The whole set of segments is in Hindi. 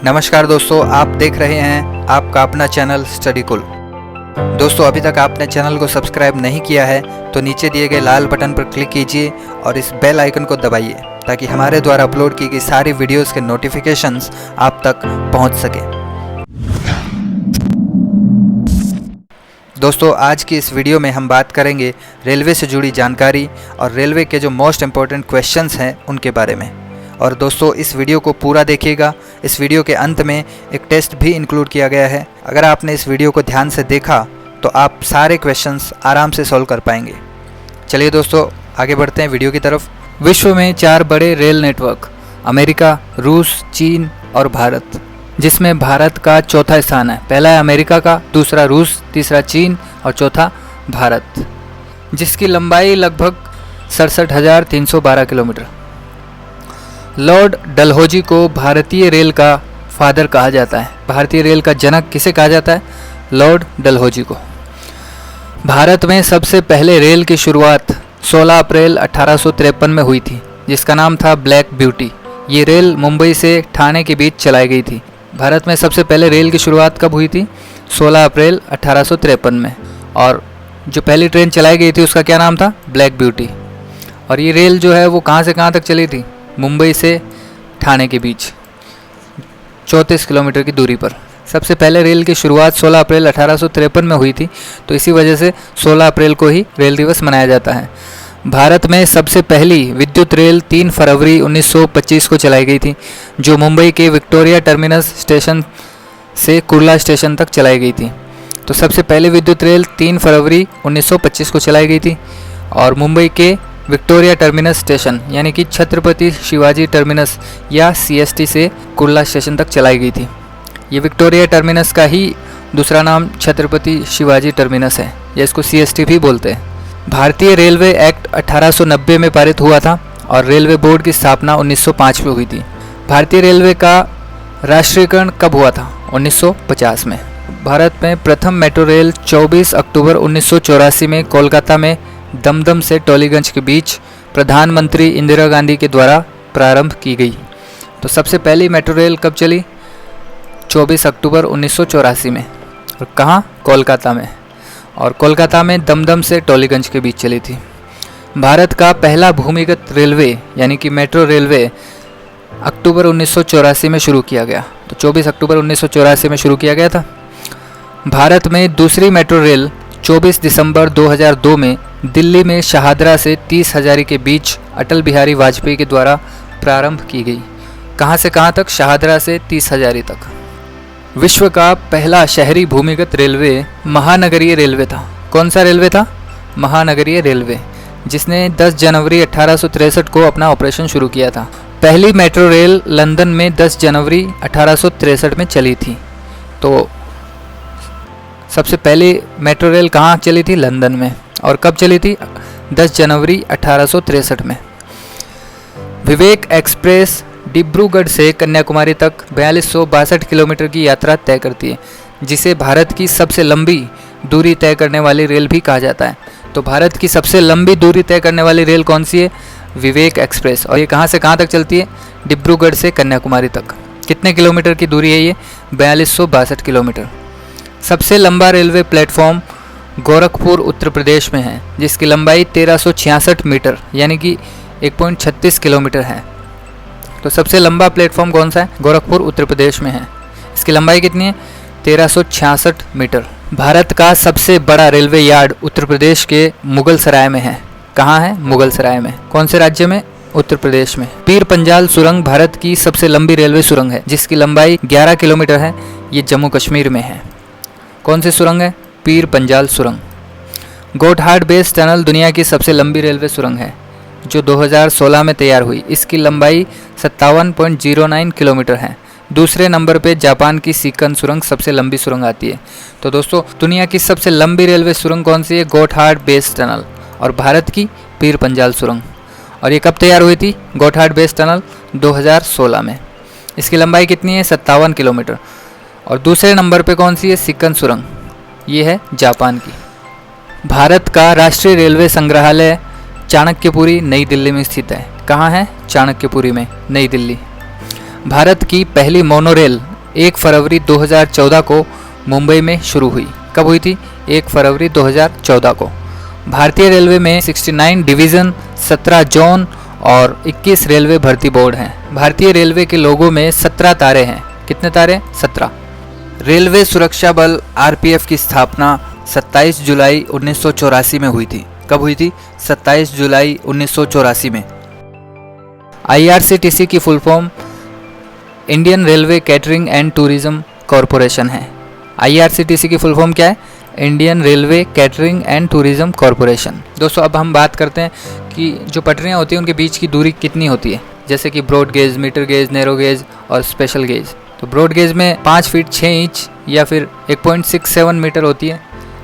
नमस्कार दोस्तों, आप देख रहे हैं आपका अपना चैनल स्टडी कुल। दोस्तों, अभी तक आपने चैनल को सब्सक्राइब नहीं किया है तो नीचे दिए गए लाल बटन पर क्लिक कीजिए और इस बेल आइकन को दबाइए ताकि हमारे द्वारा अपलोड की गई सारी वीडियोस के नोटिफिकेशंस आप तक पहुंच सके। दोस्तों, आज की इस वीडियो में हम बात करेंगे रेलवे से जुड़ी जानकारी और रेलवे के जो मोस्ट इम्पोर्टेंट क्वेश्चंस हैं उनके बारे में। और दोस्तों, इस वीडियो को पूरा देखिएगा। इस वीडियो के अंत में एक टेस्ट भी इंक्लूड किया गया है। अगर आपने इस वीडियो को ध्यान से देखा तो आप सारे क्वेश्चंस आराम से सॉल्व कर पाएंगे। चलिए दोस्तों, आगे बढ़ते हैं वीडियो की तरफ। विश्व में 4 बड़े रेल नेटवर्क अमेरिका, रूस, चीन और भारत, जिसमें भारत का चौथा स्थान है। पहला है अमेरिका का, दूसरा रूस, तीसरा चीन और चौथा भारत, जिसकी लंबाई लगभग 67,312 किलोमीटर। लॉर्ड डलहौजी को भारतीय रेल का फादर कहा जाता है। भारतीय रेल का जनक किसे कहा जाता है? लॉर्ड डलहौजी को। भारत में सबसे पहले रेल की शुरुआत 16 अप्रैल 1853 में हुई थी, जिसका नाम था ब्लैक ब्यूटी। ये रेल मुंबई से ठाणे के बीच चलाई गई थी। भारत में सबसे पहले रेल की शुरुआत कब हुई थी? 16 अप्रैल 1853 में। और जो पहली ट्रेन चलाई गई थी उसका क्या नाम था? Black beauty. और ये रेल जो है वो कहाँ से कहाँ तक चली थी? मुंबई से ठाणे के बीच 34 किलोमीटर की दूरी पर। सबसे पहले रेल की शुरुआत 16 अप्रैल 1853 में हुई थी, तो इसी वजह से 16 अप्रैल को ही रेल दिवस मनाया जाता है। भारत में सबसे पहली विद्युत रेल 3 फरवरी 1925 को चलाई गई थी, जो मुंबई के विक्टोरिया टर्मिनस स्टेशन से कुर्ला स्टेशन तक चलाई गई थी। तो सबसे पहली विद्युत रेल 3 फरवरी 1925 को चलाई गई थी और मुंबई के विक्टोरिया टर्मिनस स्टेशन यानी कि छत्रपति शिवाजी टर्मिनस या CST से कुर्ला स्टेशन तक चलाई गई थी। ये विक्टोरिया टर्मिनस का ही दूसरा नाम छत्रपति शिवाजी टर्मिनस है, या इसको CST भी बोलते हैं। भारतीय रेलवे एक्ट 1890 में पारित हुआ था और रेलवे बोर्ड की स्थापना 1905 में हुई थी। भारतीय रेलवे का राष्ट्रीयकरण कब हुआ था? 1950 में। भारत में प्रथम मेट्रो रेल 24 अक्टूबर 1984 में कोलकाता में दमदम से टोलीगंज के बीच प्रधानमंत्री इंदिरा गांधी के द्वारा प्रारंभ की गई। तो सबसे पहली मेट्रो रेल कब चली? 24 अक्टूबर 1984 में। और कहाँ? कोलकाता में। और कोलकाता में दमदम से टोलीगंज के बीच चली थी। भारत का पहला भूमिगत रेलवे यानी कि मेट्रो रेलवे अक्टूबर 1984 में शुरू किया गया। तो 24 अक्टूबर 1984 में शुरू किया गया था। भारत में दूसरी मेट्रो रेल 24 दिसंबर 2002 में दिल्ली में शाहदरा से 30 हजारी के बीच अटल बिहारी वाजपेयी के द्वारा प्रारंभ की गई। कहाँ से कहाँ तक? शाहदरा से 30 हजारी तक। विश्व का पहला शहरी भूमिगत रेलवे महानगरीय रेलवे था। कौन सा रेलवे था? महानगरीय रेलवे, जिसने 10 जनवरी 1863 को अपना ऑपरेशन शुरू किया था। पहली मेट्रो रेल लंदन में 10 जनवरी 1863 में चली थी। तो सबसे पहली मेट्रो रेल कहाँ चली थी? लंदन में। और कब चली थी? 10 जनवरी 1863 में। विवेक एक्सप्रेस डिब्रूगढ़ से कन्याकुमारी तक 4262 किलोमीटर की यात्रा तय करती है, जिसे भारत की सबसे लंबी दूरी तय करने वाली रेल भी कहा जाता है। तो भारत की सबसे लंबी दूरी तय करने वाली रेल कौन सी है? विवेक एक्सप्रेस। और ये कहाँ से कहाँ तक चलती है? डिब्रूगढ़ से कन्याकुमारी तक। कितने किलोमीटर की दूरी है ये? 4262 किलोमीटर। सबसे लंबा रेलवे प्लेटफॉर्म गोरखपुर उत्तर प्रदेश में है, जिसकी लंबाई 1366 मीटर यानी कि 1.36 किलोमीटर है। तो सबसे लंबा प्लेटफॉर्म कौन सा है? गोरखपुर उत्तर प्रदेश में है। इसकी लंबाई कितनी है? 1366 मीटर। भारत का सबसे बड़ा रेलवे यार्ड उत्तर प्रदेश के मुगल सराय में है। कहाँ है? मुगल सराय में। कौन से राज्य में? उत्तर प्रदेश में। पीर पंजाल सुरंग भारत की सबसे लंबी रेलवे सुरंग है, जिसकी लंबाई 11 किलोमीटर है। ये जम्मू कश्मीर में है। कौन सी सुरंग है? पीर पंजाल सुरंग। गोठहार्ड बेस टनल दुनिया की सबसे लंबी रेलवे सुरंग है, जो 2016 में तैयार हुई। इसकी लंबाई 57.09 किलोमीटर है। दूसरे नंबर पे जापान की सीकन सुरंग सबसे लंबी सुरंग आती है। तो दोस्तों, दुनिया की सबसे लंबी रेलवे सुरंग कौन सी है? गोठहार्ड बेस टनल। और भारत की पीर पंजाल सुरंग। और ये कब तैयार हुई थी? गोठहार्ड बेस टनल 2016 में। इसकी लंबाई कितनी है? 57 किलोमीटर। और दूसरे नंबर पे कौन सी है? सीकन सुरंग। ये है जापान की। भारत का राष्ट्रीय रेलवे संग्रहालय चाणक्यपुरी नई दिल्ली में स्थित है। कहाँ है? चाणक्यपुरी में, नई दिल्ली। भारत की पहली मोनोरेल 1 फरवरी 2014 को मुंबई में शुरू हुई। कब हुई थी? 1 फरवरी 2014 को। भारतीय रेलवे में 69 डिवीज़न, 17 जोन और 21 रेलवे भर्ती बोर्ड हैं। भारतीय रेलवे के लोगों में 17 तारे हैं। कितने तारे? 17। रेलवे सुरक्षा बल आरपीएफ की स्थापना 27 जुलाई 1984 में हुई थी। कब हुई थी? 27 जुलाई 1984 में। आईआरसीटीसी की full form Indian railway catering and tourism corporation है। आईआरसीटीसी की फुल फॉर्म क्या है? Indian railway catering and tourism corporation. दोस्तों अब हम बात करते हैं कि जो पटरियाँ होती हैं उनके बीच की दूरी कितनी होती है, जैसे कि broad gauge, metre gauge, narrow gauge और स्पेशल गेज। तो ब्रॉड गेज में 5 फीट 6 इंच या फिर 1.67 मीटर होती है।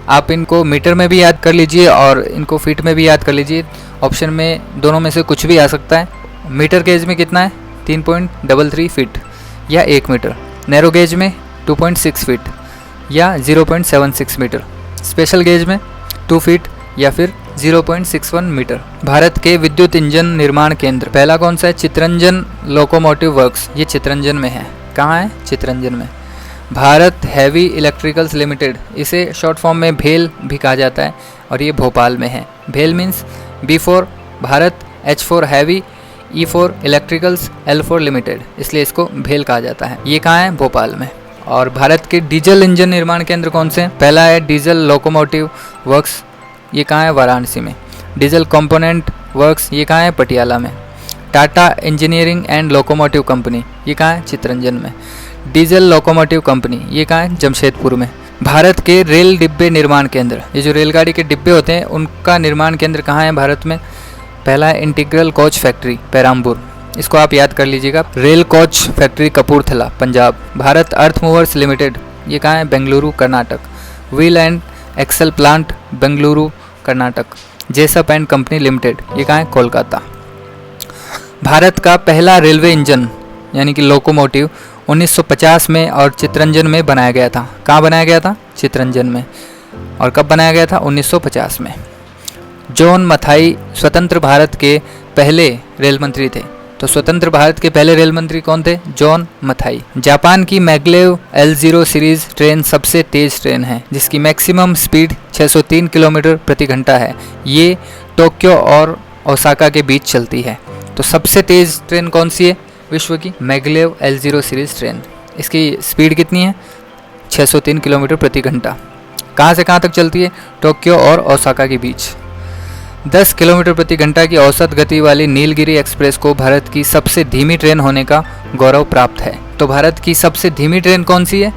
आप इनको मीटर में भी याद कर लीजिए और इनको फीट में भी याद कर लीजिए। ऑप्शन में दोनों में से कुछ भी आ सकता है। मीटर गेज में कितना है? 3.33 फीट या 1 मीटर। नैरो गेज में 2.6 फीट या 0.76 मीटर। स्पेशल गेज में 2 फीट या फिर 0.61 मीटर। भारत के विद्युत इंजन निर्माण केंद्र पहला कौन सा है? Chittaranjan locomotive works. ये चितरंजन में है। कहाँ है? चितरंजन में। भारत हैवी इलेक्ट्रिकल्स लिमिटेड, इसे शॉर्ट फॉर्म में भेल भी कहा जाता है और ये भोपाल में है। भेल means B for Bharat, H for heavy, E for electricals, L for limited, इसलिए इसको भेल कहा जाता है। ये कहाँ है? भोपाल में। और भारत के डीजल इंजन निर्माण केंद्र कौन से हैं? पहला है डीजल लोकोमोटिव वर्क्स, ये कहाँ है? वाराणसी में। डीजल कंपोनेंट वर्क्स, ये कहाँ है? पटियाला में। Tata engineering and locomotive company, ये कहाँ है? चितरंजन में। डीजल लोकोमोटिव कंपनी, ये कहाँ है? जमशेदपुर में। भारत के रेल डिब्बे निर्माण केंद्र, ये जो रेलगाड़ी के डिब्बे होते हैं उनका निर्माण केंद्र कहाँ है भारत में? पहला है इंटीग्रल कोच फैक्ट्री पेराम्बूर, इसको आप याद कर लीजिएगा। Rail coach factory Kapurthala Punjab. Bharat earth movers limited, ये कहाँ है? Bengaluru Karnataka. Wheel and axle plant Bengaluru Karnataka. Jessop and company limited, ये कहाँ है? कोलकाता। भारत का पहला रेलवे इंजन यानी कि लोकोमोटिव 1950 में और चितरंजन में बनाया गया था। कहाँ बनाया गया था? चितरंजन में। और कब बनाया गया था? 1950 में। जॉन मथाई स्वतंत्र भारत के पहले रेल मंत्री थे। तो स्वतंत्र भारत के पहले रेल मंत्री कौन थे? जॉन मथाई। जापान की मैग्लेव L0 सीरीज ट्रेन सबसे तेज ट्रेन है जिसकी मैक्सिमम स्पीड 603 किलोमीटर प्रति घंटा है। ये टोक्यो और ओसाका के बीच चलती है। तो सबसे तेज ट्रेन कौन सी है विश्व की? Maglev L0 series train. इसकी स्पीड कितनी है? 603 किलोमीटर प्रति घंटा। कहाँ से कहाँ तक चलती है? टोक्यो और ओसाका के बीच। 10 किलोमीटर प्रति घंटा की औसत गति वाली नीलगिरी एक्सप्रेस को भारत की सबसे धीमी ट्रेन होने का गौरव प्राप्त है। तो भारत की सबसे धीमी ट्रेन कौन सी है?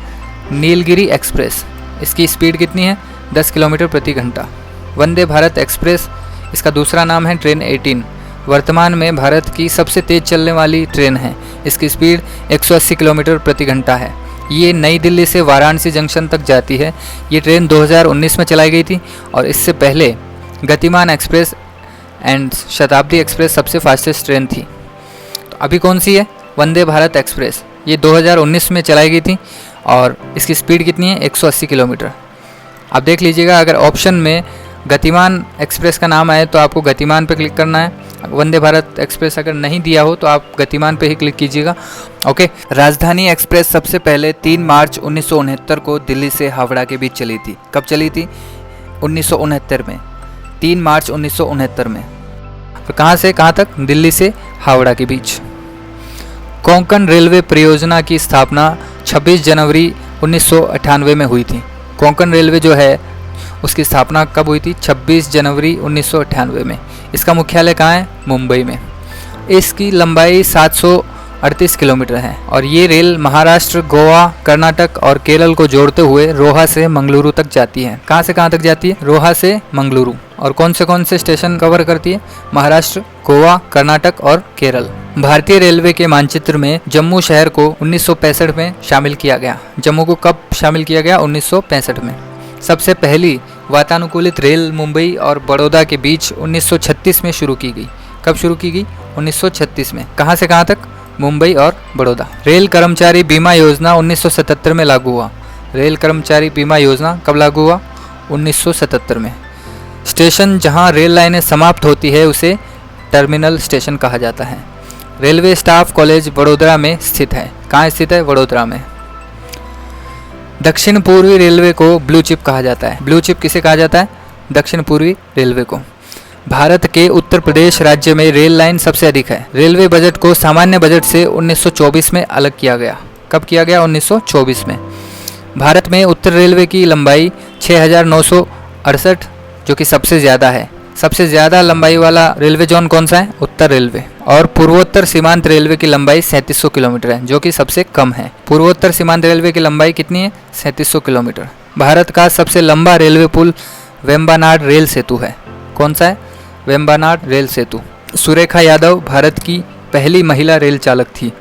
नीलगिरी एक्सप्रेस। इसकी स्पीड कितनी है? 10 किलोमीटर प्रति घंटा। वंदे भारत एक्सप्रेस, इसका दूसरा नाम है ट्रेन 18, वर्तमान में भारत की सबसे तेज चलने वाली ट्रेन है। इसकी स्पीड 180 किलोमीटर प्रति घंटा है। ये नई दिल्ली से वाराणसी जंक्शन तक जाती है। ये ट्रेन 2019 में चलाई गई थी और इससे पहले गतिमान एक्सप्रेस एंड शताब्दी एक्सप्रेस सबसे फास्टेस्ट ट्रेन थी। तो अभी कौन सी है? वंदे भारत एक्सप्रेस। ये 2019 में चलाई गई थी और इसकी स्पीड कितनी है? 180 किलोमीटर। आप देख लीजिएगा, अगर ऑप्शन में गतिमान एक्सप्रेस का नाम आए तो आपको गतिमान पे क्लिक करना है। वंदे भारत एक्सप्रेस अगर नहीं दिया हो तो आप गतिमान पे ही क्लिक कीजिएगा। ओके। राजधानी एक्सप्रेस सबसे पहले 3 मार्च 1969 को दिल्ली से हावड़ा के बीच चली थी। कब चली थी? 1969 में, 3 मार्च 1969 में। तो कहाँ से कहाँ तक? दिल्ली से हावड़ा के बीच। कोंकण रेलवे परियोजना की स्थापना 26 जनवरी 1998 में हुई थी। कोंकण रेलवे जो है उसकी स्थापना कब हुई थी? 26 जनवरी 1998 में। इसका मुख्यालय कहाँ है? मुंबई में। इसकी लंबाई 738 किलोमीटर है और ये रेल महाराष्ट्र, गोवा, कर्नाटक और केरल को जोड़ते हुए रोहा से मंगलुरु तक जाती है। कहाँ से कहाँ तक जाती है? रोहा से मंगलुरु। और कौन से स्टेशन कवर करती है? महाराष्ट्र, गोवा, कर्नाटक और केरल। भारतीय रेलवे के मानचित्र में जम्मू शहर को 1965 में शामिल किया गया। जम्मू को कब शामिल किया गया? 1965 में। सबसे पहली वातानुकूलित रेल मुंबई और बड़ौदा के बीच 1936 में शुरू की गई। कब शुरू की गई? 1936 में। कहाँ से कहाँ तक? मुंबई और बड़ौदा। रेल कर्मचारी बीमा योजना 1977 में लागू हुआ। रेल कर्मचारी बीमा योजना कब लागू हुआ? 1977 में। स्टेशन जहां रेल लाइनें समाप्त होती है उसे टर्मिनल स्टेशन कहा जाता है। रेलवे स्टाफ कॉलेज वडोदरा में स्थित है। कहाँ स्थित है? वडोदरा में। दक्षिण पूर्वी रेलवे को ब्लू चिप कहा जाता है। ब्लू चिप किसे कहा जाता है? दक्षिण पूर्वी रेलवे को। भारत के उत्तर प्रदेश राज्य में रेल लाइन सबसे अधिक है। रेलवे बजट को सामान्य बजट से 1924 में अलग किया गया। कब किया गया? 1924 में। भारत में उत्तर रेलवे की लंबाई 6968, जो कि सबसे ज़्यादा है। सबसे ज़्यादा लंबाई वाला रेलवे जोन कौन सा है? उत्तर रेलवे। और पूर्वोत्तर सीमांत रेलवे की लंबाई 3700 किलोमीटर है, जो कि सबसे कम है। पूर्वोत्तर सीमांत रेलवे की लंबाई कितनी है? 3700 किलोमीटर। भारत का सबसे लंबा रेलवे पुल वेम्बानाड रेल सेतु है। कौन सा है? वेम्बानाड रेल सेतु। सुरेखा यादव भारत की पहली महिला रेल चालक थी।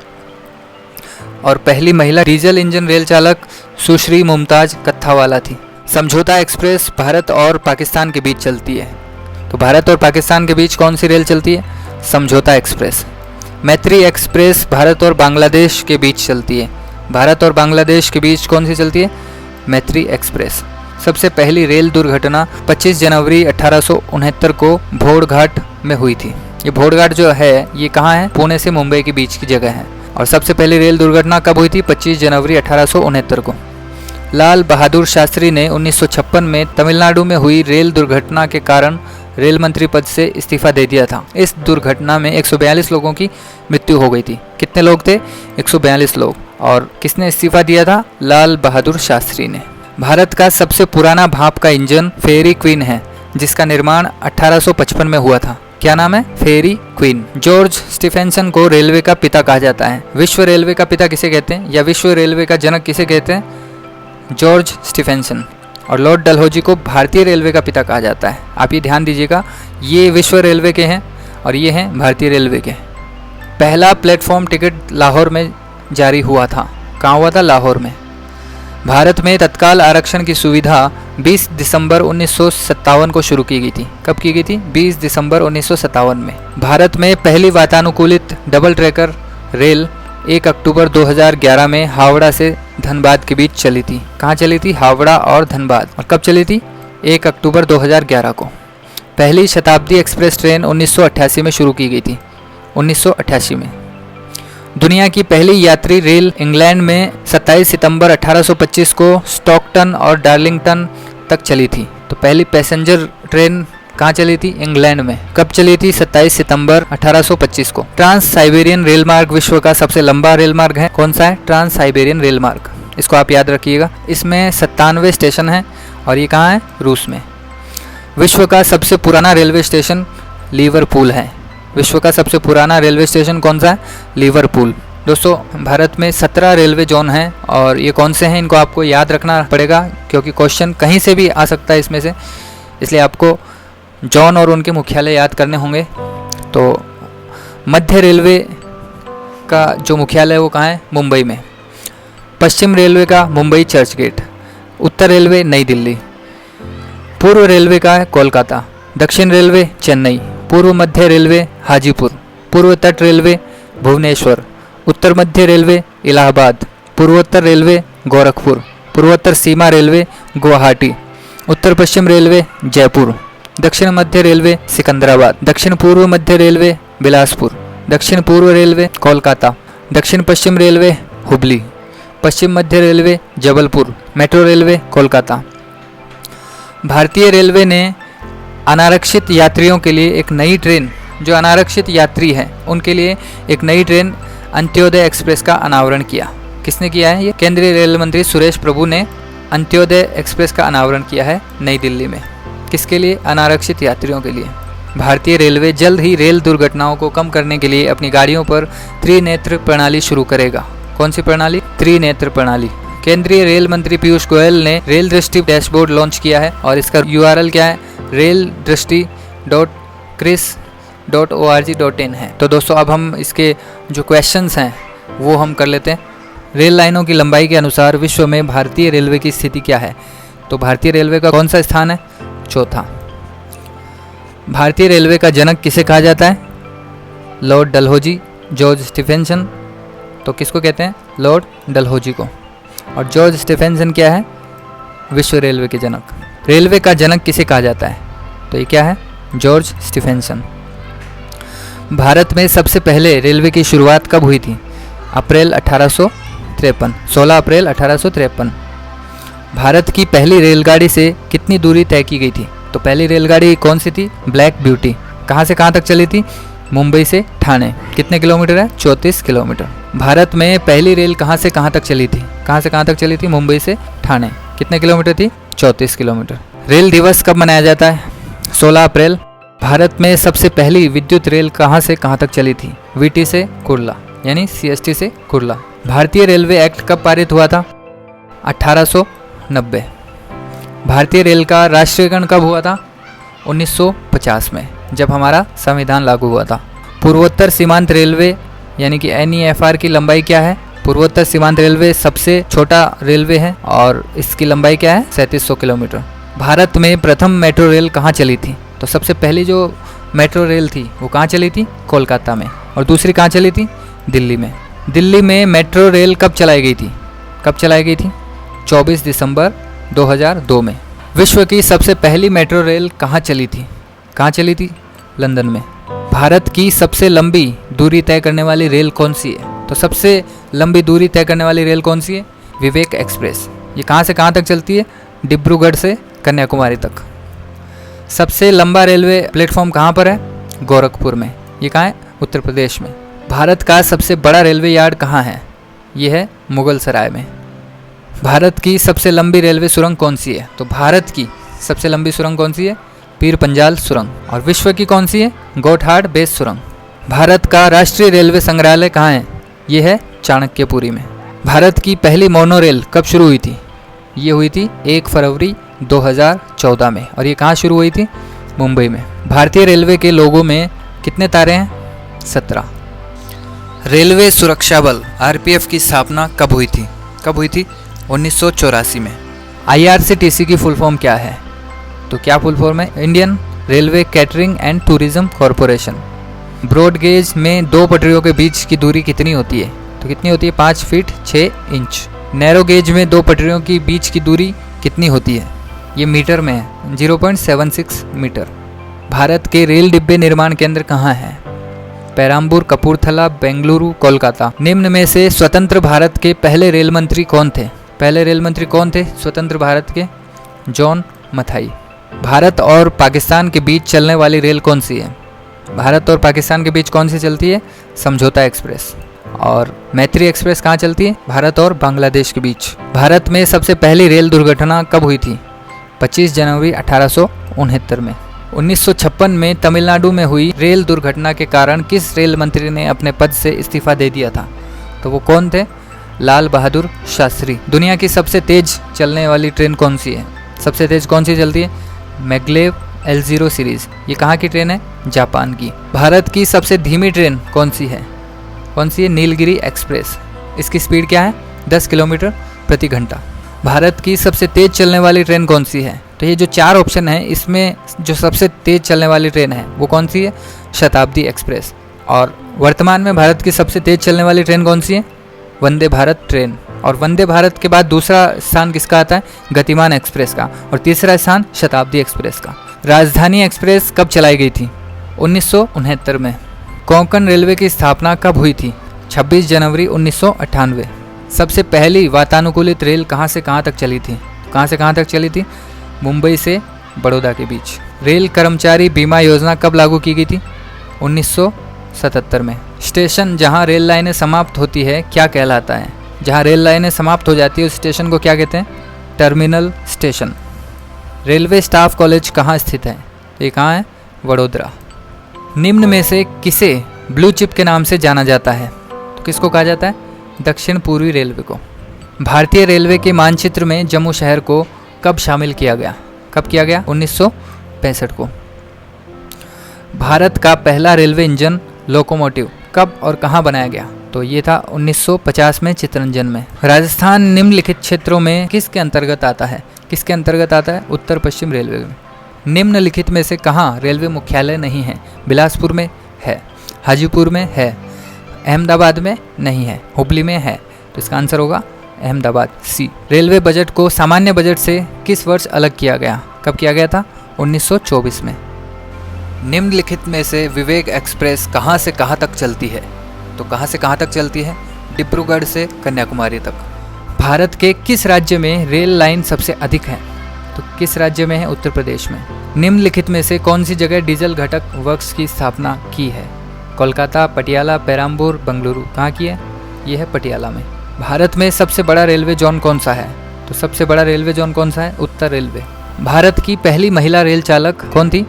और पहली महिला डीजल इंजन रेल चालक सुश्री मुमताज कत्थावाला थी। समझौता एक्सप्रेस भारत और पाकिस्तान के बीच चलती है। तो भारत और पाकिस्तान के बीच कौन सी रेल चलती है? समझौता एक्सप्रेस। मैत्री एक्सप्रेस भारत और बांग्लादेश के बीच चलती है। भारत और बांग्लादेश के बीच कौन सी चलती है? मैत्री एक्सप्रेस। सबसे पहली रेल दुर्घटना 25 जनवरी 1869 को भोड़घाट में हुई थी। ये भोड़घाट जो है ये कहाँ है? पुणे से मुंबई के बीच की जगह है। और सबसे पहली रेल दुर्घटना कब हुई थी? 25 जनवरी 1869 को। लाल बहादुर शास्त्री ने 1956 में तमिलनाडु में हुई रेल दुर्घटना के कारण रेल मंत्री पद से इस्तीफा दे दिया था। इस दुर्घटना में 142 लोगों की मृत्यु हो गई थी। कितने लोग थे? 142 लोग। और किसने इस्तीफा दिया था? लाल बहादुर शास्त्री ने। भारत का सबसे पुराना भाप का इंजन फेरी क्वीन है, जिसका निर्माण 1855 में हुआ था। क्या नाम है? फेरी क्वीन। जॉर्ज स्टीफेंसन को रेलवे का पिता कहा जाता है। विश्व रेलवे का पिता किसे कहते हैं, या विश्व रेलवे का जनक किसे कहते हैं? George Stephenson. और लॉर्ड डलहौजी को भारतीय रेलवे का पिता कहा जाता है। आप ये ध्यान दीजिएगा, ये विश्व रेलवे के हैं और ये हैं भारतीय रेलवे के। पहला प्लेटफॉर्म टिकट लाहौर में जारी हुआ था। कहाँ हुआ था? लाहौर में। भारत में तत्काल आरक्षण की सुविधा 20 दिसंबर 1957 को शुरू की गई थी। कब की गई थी? 20 दिसंबर 1957 में। भारत में पहली वातानुकूलित डबल ट्रैकर रेल 1 अक्टूबर 2011 में हावड़ा से धनबाद के बीच चली थी। कहाँ चली थी? हावड़ा और धनबाद। और कब चली थी? 1 अक्टूबर 2011 को। पहली शताब्दी एक्सप्रेस ट्रेन 1988 में शुरू की गई थी। 1988 में। दुनिया की पहली यात्री रेल इंग्लैंड में 27 सितंबर 1825 को स्टॉकटन और डार्लिंगटन तक चली थी। तो पहली पैसेंजर ट्रेन कहाँ चली थी? इंग्लैंड में। कब चली थी? 27 सितंबर 1825 को। ट्रांस साइबेरियन रेल मार्ग विश्व का सबसे लंबा रेल मार्ग है। कौन सा है? ट्रांस साइबेरियन रेल मार्ग। इसको आप याद रखिएगा। इसमें 97 स्टेशन है और ये कहाँ है? रूस में। विश्व का सबसे पुराना रेलवे स्टेशन लिवरपूल है। विश्व का सबसे पुराना रेलवे स्टेशन कौन सा है? लिवरपूल। दोस्तों, भारत में 17 रेलवे जोन हैं और ये कौन से हैं इनको आपको याद रखना पड़ेगा, क्योंकि क्वेश्चन कहीं से भी आ सकता है इसमें से। इसलिए आपको जोन और उनके मुख्यालय याद करने होंगे। तो मध्य रेलवे का जो मुख्यालय है वो कहाँ है? मुंबई में। पश्चिम रेलवे का मुंबई चर्च गेट। उत्तर रेलवे नई दिल्ली। पूर्व रेलवे का है कोलकाता। दक्षिण रेलवे चेन्नई। पूर्व मध्य रेलवे हाजीपुर। पूर्व तट रेलवे भुवनेश्वर। उत्तर मध्य रेलवे इलाहाबाद। पूर्वोत्तर रेलवे गोरखपुर। पूर्वोत्तर सीमा रेलवे गुवाहाटी। उत्तर पश्चिम रेलवे जयपुर। दक्षिण मध्य रेलवे सिकंदराबाद। दक्षिण पूर्व मध्य रेलवे बिलासपुर। दक्षिण पूर्व रेलवे कोलकाता। दक्षिण पश्चिम रेलवे हुबली। पश्चिम मध्य railway Jabalpur. Metro railway Kolkata. भारतीय रेलवे ने अनारक्षित यात्रियों के लिए एक नई ट्रेन, जो अनारक्षित यात्री हैं उनके लिए एक नई ट्रेन अंत्योदय एक्सप्रेस का अनावरण किया। किसने किया है? ये केंद्रीय रेल मंत्री सुरेश प्रभु ने अंत्योदय एक्सप्रेस का अनावरण किया है नई दिल्ली में। किसके लिए? अनारक्षित यात्रियों के लिए। भारतीय रेलवे जल्द ही रेल दुर्घटनाओं को कम करने के लिए अपनी गाड़ियों पर त्रिनेत्र प्रणाली शुरू करेगा। कौन सी प्रणाली? त्रिनेत्र प्रणाली। केंद्रीय रेल मंत्री पीयूष गोयल ने रेल दृष्टि डैशबोर्ड लॉन्च किया है और इसका URL क्या है? raildrishti.kris.org.in है। तो दोस्तों, अब हम इसके जो क्वेश्चंस हैं वो हम कर लेते हैं। रेल लाइनों की लंबाई के अनुसार विश्व में भारतीय रेलवे की स्थिति क्या है? तो भारतीय रेलवे का कौन सा स्थान है? चौथा। भारतीय रेलवे का जनक किसे कहा जाता है? Lord Dalhousie, George Stephenson. तो किसको कहते हैं? लॉर्ड डलहौजी को। और जॉर्ज स्टीफेंसन क्या है? विश्व रेलवे के जनक। रेलवे का जनक किसे कहा जाता है? तो ये क्या है? George Stephenson. भारत में सबसे पहले रेलवे की शुरुआत कब हुई थी? अप्रैल 1853, 16 अप्रैल 1853। भारत की पहली रेलगाड़ी से कितनी दूरी तय की गई थी? तो पहली रेलगाड़ी कौन सी थी? Black beauty. कहाँ से कहाँ तक चली थी? मुंबई से ठाणे। कितने किलोमीटर है? 34 किलोमीटर। भारत में पहली रेल कहाँ से कहाँ तक चली थी? कहाँ से कहाँ तक चली थी? मुंबई से ठाणे। कितने किलोमीटर थी? 34 किलोमीटर। रेल दिवस कब मनाया जाता है? 16 अप्रैल। भारत में सबसे पहली विद्युत रेल कहाँ से कहाँ तक चली थी? वीटी से कुर्ला, यानी सीएसटी से कुर्ला। भारतीय रेलवे एक्ट कब पारित हुआ था? 1890। भारतीय रेल का राष्ट्रीयकरण कब हुआ था? 1950 में, जब हमारा संविधान लागू हुआ था। पूर्वोत्तर सीमांत रेलवे यानी कि NEFR की लंबाई क्या है? पूर्वोत्तर सीमांत रेलवे सबसे छोटा रेलवे है और इसकी लंबाई क्या है? 3700 किलोमीटर। भारत में प्रथम मेट्रो रेल कहाँ चली थी? तो सबसे पहली जो मेट्रो रेल थी वो कहाँ चली थी? कोलकाता में। और दूसरी कहाँ चली थी? दिल्ली में। दिल्ली में मेट्रो रेल कब चलाई गई थी? कब चलाई गई थी? 24 दिसंबर 2002 में। विश्व की सबसे पहली मेट्रो रेल कहाँ चली थी? कहाँ चली थी? लंदन में। भारत की सबसे लंबी दूरी तय करने वाली रेल कौन सी है? तो सबसे लंबी दूरी तय करने वाली रेल कौन सी है? विवेक एक्सप्रेस। ये कहाँ से कहाँ तक चलती है? डिब्रूगढ़ से कन्याकुमारी तक। सबसे लंबा रेलवे प्लेटफॉर्म कहाँ पर है? गोरखपुर में। ये कहाँ है? उत्तर प्रदेश में। भारत का सबसे बड़ा रेलवे यार्ड कहाँ है? ये है मुगल सराय में। भारत की सबसे लंबी रेलवे सुरंग कौन सी है? तो भारत की सबसे लंबी सुरंग कौन सी है? पीर पंजाल सुरंग। और विश्व की कौन सी है? गोठहाड़ बेस सुरंग। भारत का राष्ट्रीय रेलवे संग्रहालय कहाँ है? ये है चाणक्यपुरी में। भारत की पहली मोनोरेल कब शुरू हुई थी? ये हुई थी 1 फरवरी 2014 में। और ये कहाँ शुरू हुई थी? मुंबई में। भारतीय रेलवे के लोगों में कितने तारे हैं? 17। रेलवे सुरक्षा बल RPF की स्थापना कब हुई थी? कब हुई थी? 1984 में। IRCTC की फुल फॉर्म क्या है? तो क्या फुल फॉर्म है? Indian railway catering and tourism corporation. Broad gauge में दो पटरियों के बीच की दूरी कितनी होती है? तो कितनी होती है? 5 फीट 6 इंच। नैरो गेज में दो पटरियों की बीच की दूरी कितनी होती है? ये मीटर में है, 0.76 मीटर। भारत के रेल डिब्बे निर्माण केंद्र कहाँ है? पेराम्बूर, कपूरथला, बेंगलुरु, कोलकाता। निम्न में से स्वतंत्र भारत के पहले रेल मंत्री कौन थे? पहले रेल मंत्री कौन थे स्वतंत्र भारत के? जॉन मथाई। भारत और पाकिस्तान के बीच चलने वाली रेल कौन सी है? भारत और पाकिस्तान के बीच कौन सी चलती है? समझौता एक्सप्रेस। और मैत्री एक्सप्रेस कहाँ चलती है? भारत और बांग्लादेश के बीच। भारत में सबसे पहली रेल दुर्घटना कब हुई थी? 25 जनवरी 1869 में। 1956 में तमिलनाडु में हुई रेल दुर्घटना के कारण किस रेल मंत्री ने अपने पद से इस्तीफा दे दिया था? तो वो कौन थे? लाल बहादुर शास्त्री। दुनिया की सबसे तेज चलने वाली ट्रेन कौन सी है? सबसे तेज कौन सी चलती है? Maglev L0 series. ये कहाँ की ट्रेन है? जापान की। भारत की सबसे धीमी ट्रेन कौन सी है? कौन सी है? नीलगिरी एक्सप्रेस। इसकी स्पीड क्या है? 10 किलोमीटर प्रति घंटा। भारत की सबसे तेज चलने वाली ट्रेन कौन सी है? तो ये जो 4 ऑप्शन है इसमें जो सबसे तेज चलने वाली ट्रेन है वो कौन सी है? शताब्दी एक्सप्रेस। और वर्तमान में भारत की सबसे तेज चलने वाली ट्रेन कौन सी है? वंदे भारत ट्रेन। और वंदे भारत के बाद दूसरा स्थान किसका आता है? गतिमान एक्सप्रेस का। और तीसरा स्थान शताब्दी एक्सप्रेस का। राजधानी एक्सप्रेस कब चलाई गई थी? 1969 में। कोंकण रेलवे की स्थापना कब हुई थी? 26 जनवरी 1998। सबसे पहली वातानुकूलित रेल कहाँ से कहाँ तक चली थी? कहाँ से कहाँ तक चली थी? मुंबई से बड़ौदा के बीच। रेल कर्मचारी बीमा योजना कब लागू की गई थी? 1977 में। स्टेशन जहाँ रेल लाइनें समाप्त होती है क्या कहलाता है? जहाँ रेल लाइनें समाप्त हो जाती है उस स्टेशन को क्या कहते हैं? Terminal station. Railway staff college कहाँ स्थित है? ये कहाँ है? वडोदरा। निम्न में से किसे ब्लू चिप के नाम से जाना जाता है? तो किसको कहा जाता है? दक्षिण पूर्वी रेलवे को। भारतीय रेलवे के मानचित्र में जम्मू शहर को कब शामिल किया गया? कब किया गया? 1965 को। भारत का पहला रेलवे इंजन लोकोमोटिव कब और कहाँ बनाया गया? तो ये था 1950 में चित्तरंजन में। राजस्थान निम्नलिखित क्षेत्रों में किसके अंतर्गत आता है? किसके अंतर्गत आता है? उत्तर पश्चिम रेलवे में। निम्नलिखित में से कहाँ रेलवे मुख्यालय नहीं है? बिलासपुर में है, हाजीपुर में है, अहमदाबाद में नहीं है, हुबली में है। तो इसका आंसर होगा अहमदाबाद, सी। रेलवे बजट को सामान्य बजट से किस वर्ष अलग किया गया? कब किया गया था? 1924 में। निम्नलिखित में से विवेक एक्सप्रेस कहाँ से कहाँ तक चलती है? तो कहाँ से कहाँ तक चलती है? डिब्रूगढ़ से कन्याकुमारी तक। भारत के किस राज्य में रेल लाइन सबसे अधिक है? तो किस राज्य में है? उत्तर प्रदेश में। निम्नलिखित में से कौन सी जगह डीजल घटक वर्क्स की स्थापना की है? कोलकाता, पटियाला, पेराम्बूर, बेंगलुरु। कहाँ की है? ये है पटियाला में। भारत में सबसे बड़ा रेलवे जोन कौन सा है? तो सबसे बड़ा रेलवे जोन कौन सा है? उत्तर रेलवे। भारत की पहली महिला रेल चालक कौन थी?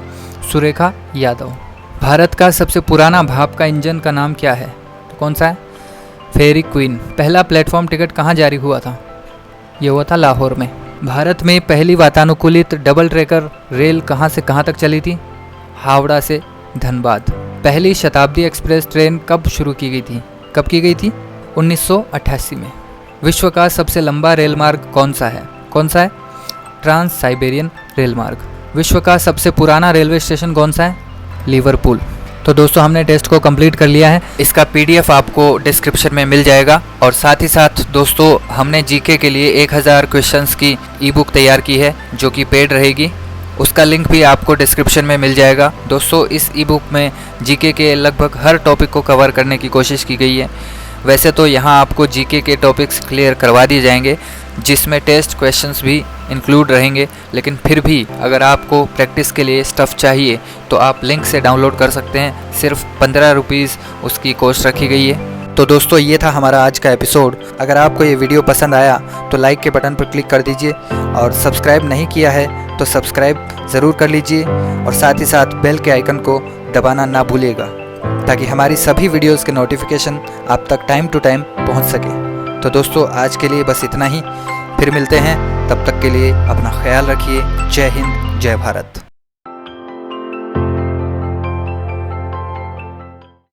सुरेखा यादव। भारत का सबसे पुराना भाप का इंजन का नाम क्या है? तो कौन सा है? फेरी क्वीन। पहला प्लेटफॉर्म टिकट कहाँ जारी हुआ था? ये हुआ था लाहौर में। भारत में पहली वातानुकूलित डबल ट्रैकर रेल कहाँ से कहाँ तक चली थी? हावड़ा से धनबाद। पहली शताब्दी एक्सप्रेस ट्रेन कब शुरू की गई थी? कब की गई थी? 1988 में। विश्व का सबसे लंबा रेल मार्ग कौन सा है? कौन सा है? ट्रांस साइबेरियन रेल मार्ग। विश्व का सबसे पुराना रेलवे स्टेशन कौन सा है? लिवरपूल। तो दोस्तों हमने टेस्ट को कंप्लीट कर लिया है। इसका पीडीएफ आपको डिस्क्रिप्शन में मिल जाएगा। और साथ ही साथ दोस्तों हमने जीके के लिए 1000 क्वेश्चंस की ई बुक तैयार की है जो कि पेड रहेगी। उसका लिंक भी आपको डिस्क्रिप्शन में मिल जाएगा। दोस्तों इस ई बुक में जीके के लगभग हर टॉपिक को कवर करने की कोशिश की गई है। वैसे तो यहाँ आपको जीके के टॉपिक्स क्लियर करवा दिए जाएंगे जिसमें टेस्ट क्वेश्चंस भी इंक्लूड रहेंगे, लेकिन फिर भी अगर आपको प्रैक्टिस के लिए स्टफ़ चाहिए तो आप लिंक से डाउनलोड कर सकते हैं। सिर्फ 15 रुपीज़ उसकी कॉस्ट रखी गई है। तो दोस्तों ये था हमारा आज का एपिसोड। अगर आपको ये वीडियो पसंद आया तो लाइक के बटन पर क्लिक कर दीजिए और सब्सक्राइब नहीं किया है तो सब्सक्राइब ज़रूर कर लीजिए और साथ ही साथ बेल के आइकन को दबाना ना भूलिएगा ताकि हमारी सभी वीडियोज़ के नोटिफिकेशन आप तक टाइम टू टाइम पहुँच सके। तो दोस्तों आज के लिए बस इतना ही। फिर मिलते हैं, तब तक के लिए अपना ख्याल रखिए। जय हिंद, जय भारत।